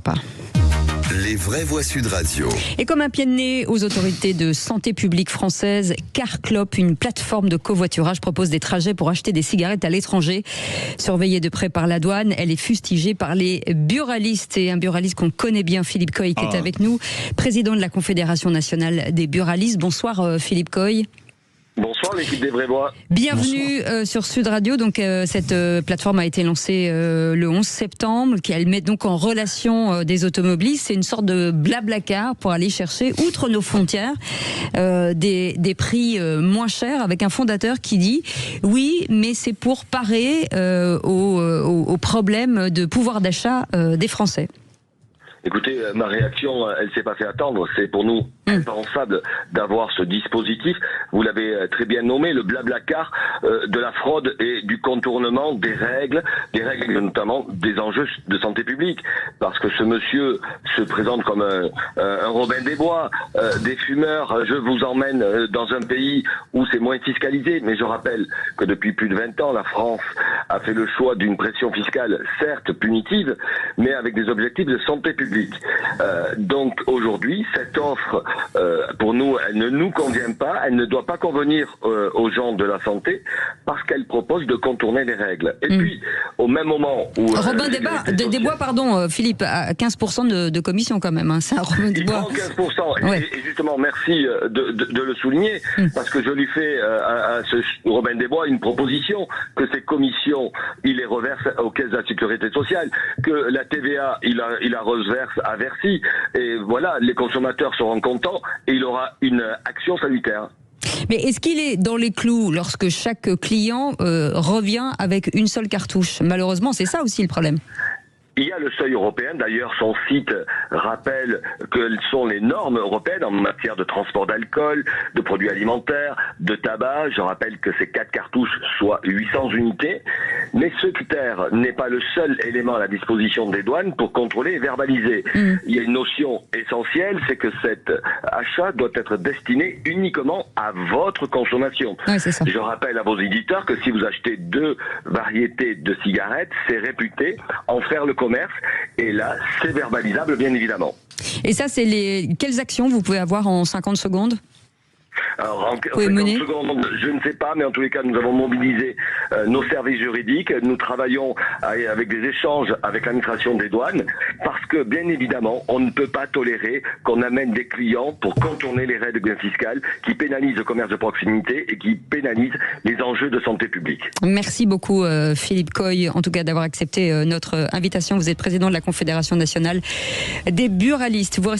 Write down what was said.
Pas. Les vraies voix Sud Radio. Et comme un pied de nez aux autorités de santé publique françaises, Carclop, une plateforme de covoiturage, propose des trajets pour acheter des cigarettes à l'étranger. Surveillée de près par la douane, elle est fustigée par les buralistes. Et un buraliste qu'on connaît bien, Philippe Coy, qui est avec nous, président de la Confédération nationale des buralistes. Bonsoir Philippe Coy. Bonsoir l'équipe des vraies voix. Bienvenue sur Sud Radio. Donc cette plateforme a été lancée le 11 septembre, elle met donc en relation des automobilistes. C'est une sorte de blablacar pour aller chercher, outre nos frontières, des prix moins chers, avec un fondateur qui dit oui, mais c'est pour parer aux problèmes de pouvoir d'achat des Français. Écoutez, ma réaction, elle s'est pas fait attendre. C'est pour nous impensable d'avoir ce dispositif. Vous l'avez très bien nommé, le blablacar de la fraude et du contournement des règles notamment des enjeux de santé publique. Parce que ce monsieur se présente comme un Robin des Bois, des fumeurs. Je vous emmène dans un pays où c'est moins fiscalisé. Mais je rappelle que depuis plus de 20 ans, la France a fait le choix d'une pression fiscale, certes punitive, mais avec des objectifs de santé publique. Donc aujourd'hui, cette offre, pour nous, elle ne nous convient pas, elle ne doit pas convenir aux gens de la santé, parce qu'elle propose de contourner les règles. Et puis, au même moment où... Robin des Bois, pardon, Philippe, à 15% de commission quand même, hein, c'est un Robin des Bois. 15%, ouais. Et justement, merci de le souligner, parce que je lui fais à ce Robin des Bois une proposition, que ces commissions, il les reverse aux caisses de la sécurité sociale, que la TVA, il la reverse à Bercy, et voilà, les consommateurs seront contents et il aura une action salutaire. Mais est-ce qu'il est dans les clous lorsque chaque client revient avec une seule cartouche? Malheureusement, c'est ça aussi le problème. Il y a le seuil européen, d'ailleurs son site rappelle quelles sont les normes européennes en matière de transport d'alcool, de produits alimentaires, de tabac. Je rappelle que c'est 4 cartouches, soit 800 unités. Mais ce critère n'est pas le seul élément à la disposition des douanes pour contrôler et verbaliser. Il y a une notion essentielle, c'est que cet achat doit être destiné uniquement à votre consommation. Ouais, c'est ça. Je rappelle à vos éditeurs que si vous achetez 2 variétés de cigarettes, c'est réputé en faire le commerce, et là, c'est verbalisable, bien évidemment. Et ça, c'est quelles actions vous pouvez avoir en 50 secondes? Alors, en 50 secondes, je ne sais pas, mais en tous les cas, nous avons mobilisé nos services juridiques. Nous travaillons avec des échanges avec l'administration des douanes, parce que, bien évidemment, on ne peut pas tolérer qu'on amène des clients pour contourner les règles fiscales qui pénalisent le commerce de proximité et qui pénalisent les enjeux de santé publique. Merci beaucoup Philippe Coy, en tout cas d'avoir accepté notre invitation. Vous êtes président de la Confédération nationale des buralistes.